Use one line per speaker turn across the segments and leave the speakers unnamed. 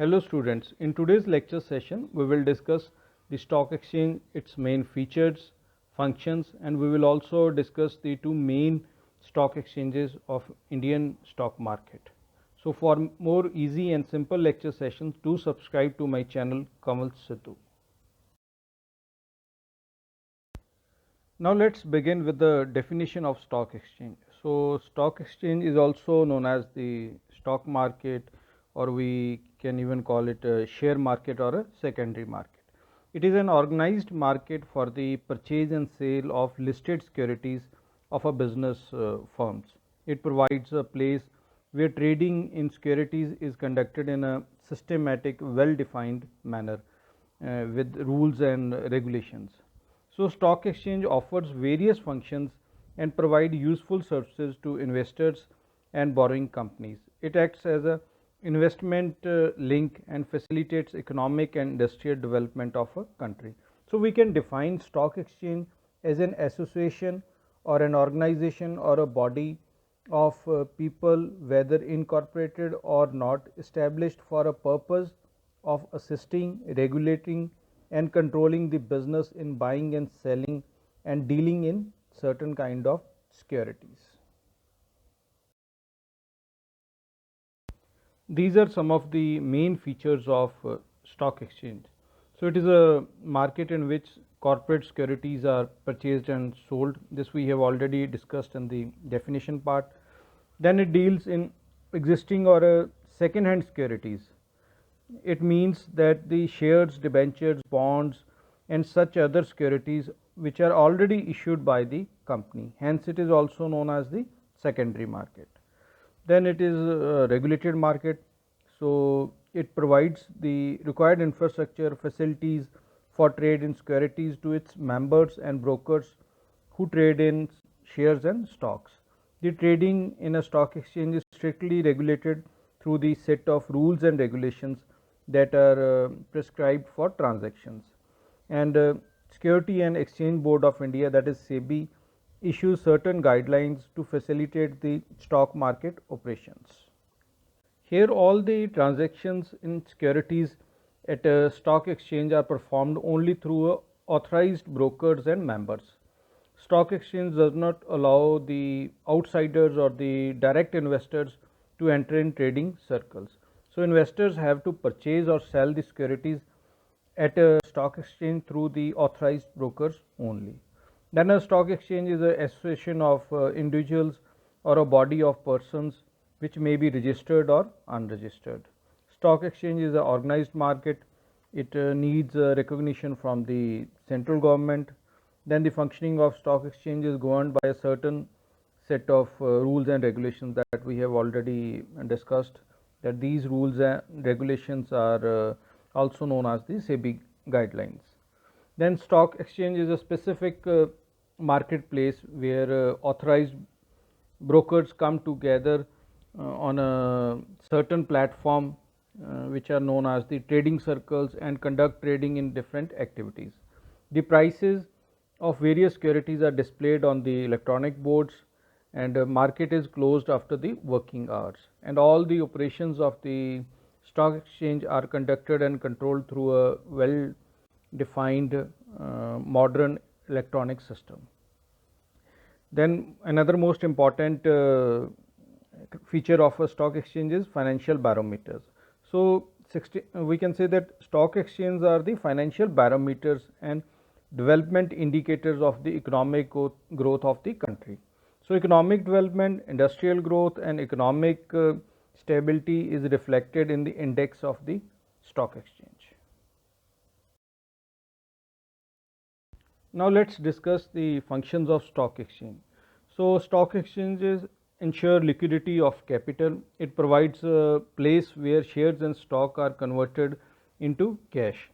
Hello students, in today's lecture session we will discuss the stock exchange, its main features, functions, and we will also discuss the two main stock exchanges of Indian stock market. So for more easy and simple lecture sessions, do subscribe to my channel Kamal Sidhu. Now let's begin with the definition of stock exchange. So stock exchange is also known as the stock market, or we can even call it a share market or a secondary market. It is an organized market for the purchase and sale of listed securities of a business firms. It provides a place where trading in securities is conducted in a systematic, well defined manner with rules and regulations. So stock exchange offers various functions and provide useful services to investors and borrowing companies. It acts as a investment link and facilitates economic and industrial development of a country. So we can define stock exchange as an association or an organization or a body of people, whether incorporated or not, established for a purpose of assisting, regulating, and controlling the business in buying and selling and dealing in certain kind of securities. These are some of the main features of stock exchange. So it is a market in which corporate securities are purchased and sold. This we have already discussed in the definition part. Then it deals in existing or second hand securities. It means that the shares, debentures, bonds, and such other securities which are already issued by the company. Hence, it is also known as the secondary market. Then it is a regulated market. So it provides the required infrastructure, facilities for trade in securities to its members and brokers who trade in shares and stocks. The trading in a stock exchange is strictly regulated through the set of rules and regulations that are prescribed for transactions. And Security and Exchange Board of India, that is SEBI, issues certain guidelines to facilitate the stock market operations. Here all the transactions in securities at a stock exchange are performed only through authorized brokers and members. Stock exchange does not allow the outsiders or the direct investors to enter in trading circles. So investors have to purchase or sell the securities at a stock exchange through the authorized brokers only. Then a stock exchange is an association of individuals or a body of persons which may be registered or unregistered. Stock exchange is an organized market. It needs recognition from the central government. Then the functioning of stock exchange is governed by a certain set of rules and regulations that we have already discussed, that these rules and regulations are also known as the SEBI guidelines. Then stock exchange is a specific marketplace where authorized brokers come together on a certain platform which are known as the trading circles and conduct trading in different activities. The prices of various securities are displayed on the electronic boards, and market is closed after the working hours, and all the operations of the stock exchange are conducted and controlled through a well defined modern electronic system. Then another most important feature of a stock exchange is financial barometers. So we can say that stock exchanges are the financial barometers and development indicators of the economic growth of the country. So economic development, industrial growth, and economic stability is reflected in the index of the stock exchange. Now let's discuss the functions of stock exchange. So stock exchanges ensure liquidity of capital. It provides a place where shares and stock are converted into cash.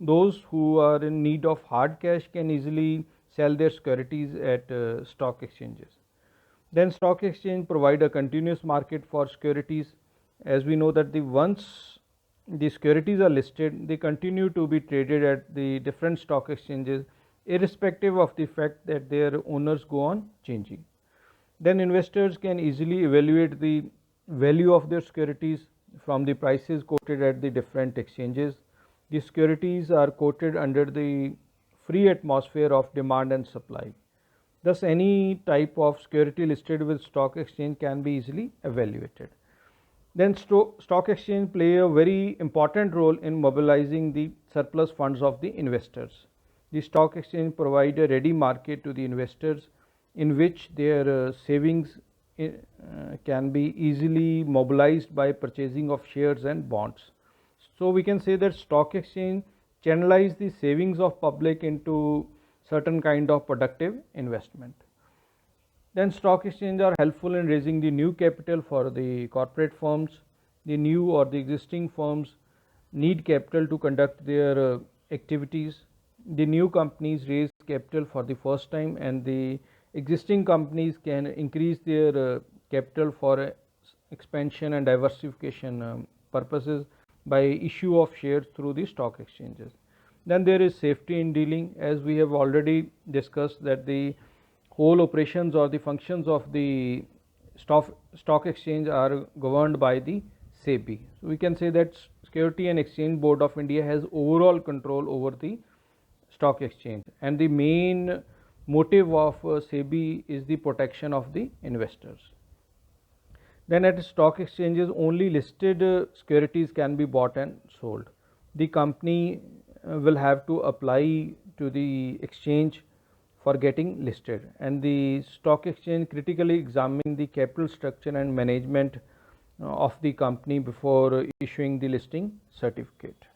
Those who are in need of hard cash can easily sell their securities at stock exchanges. Then stock exchange provide a continuous market for securities. As we know that once the securities are listed, they continue to be traded at the different stock exchanges irrespective of the fact that their owners go on changing. Then investors can easily evaluate the value of their securities from the prices quoted at the different exchanges. The securities are quoted under the free atmosphere of demand and supply. Thus, any type of security listed with stock exchange can be easily evaluated. Then stock exchange play a very important role in mobilizing the surplus funds of the investors. The stock exchange provide a ready market to the investors in which their savings can be easily mobilized by purchasing of shares and bonds. So we can say that stock exchange channelize the savings of public into certain kind of productive investment. Then stock exchange are helpful in raising the new capital for the corporate firms. The new or the existing firms need capital to conduct their activities. The new companies raise capital for the first time, and the existing companies can increase their capital for expansion and diversification purposes by issue of shares through the stock exchanges. Then there is safety in dealing, as we have already discussed that the whole operations or the functions of the stock exchange are governed by the SEBI. So we can say that Security and Exchange Board of India has overall control over the stock exchange, and the main motive of SEBI is the protection of the investors. Then at stock exchanges only listed securities can be bought and sold. The company will have to apply to the exchange for getting listed, and the stock exchange critically examine the capital structure and management of the company before issuing the listing certificate.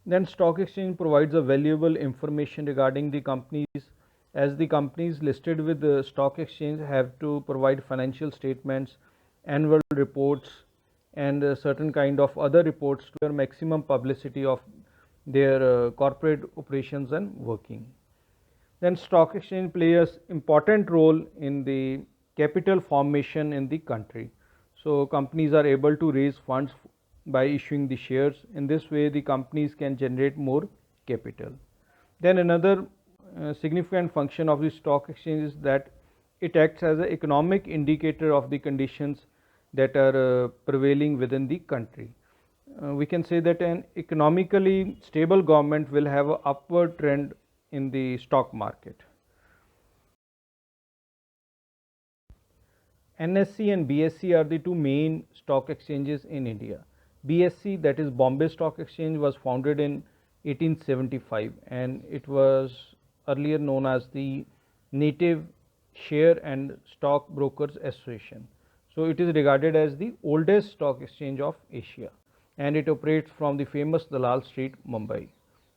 Then stock exchange provides a valuable information regarding the companies, as the companies listed with the stock exchange have to provide financial statements, annual reports, and certain kind of other reports to their maximum publicity of their corporate operations and working. Then stock exchange plays important role in the capital formation in the country. So companies are able to raise funds by issuing the shares. In this way the companies can generate more capital. Then another significant function of the stock exchange is that it acts as an economic indicator of the conditions that are prevailing within the country. We can say that an economically stable government will have an upward trend in the stock market. NSE and BSE are the two main stock exchanges in India. BSE, that is Bombay Stock Exchange, was founded in 1875, and it was earlier known as the Native Share and Stock Brokers Association. So it is regarded as the oldest stock exchange of Asia, and it operates from the famous Dalal Street, Mumbai.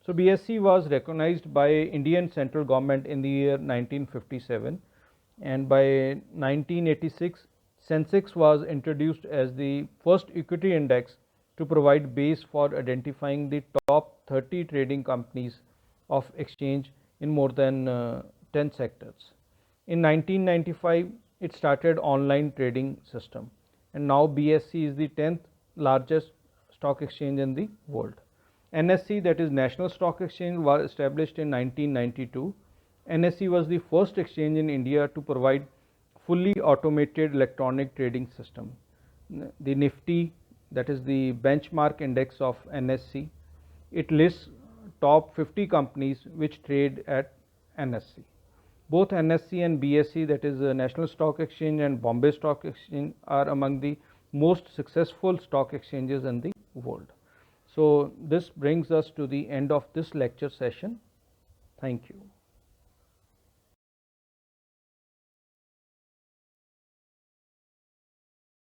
So BSE was recognized by Indian central government in the year 1957, and by 1986 Sensex was introduced as the first equity index to provide base for identifying the top 30 trading companies of exchange in more than 10 sectors. In 1995 it started online trading system, and now BSE is the 10th largest stock exchange in the world. NSE, that is National Stock Exchange, was established in 1992. NSE was the first exchange in India to provide fully automated electronic trading system. The Nifty, that is the benchmark index of NSE, it lists top 50 companies which trade at NSE. Both NSE and BSE, that is National Stock Exchange and Bombay Stock Exchange, are among the most successful stock exchanges in the world. So this brings us to the end of this lecture session. Thank you.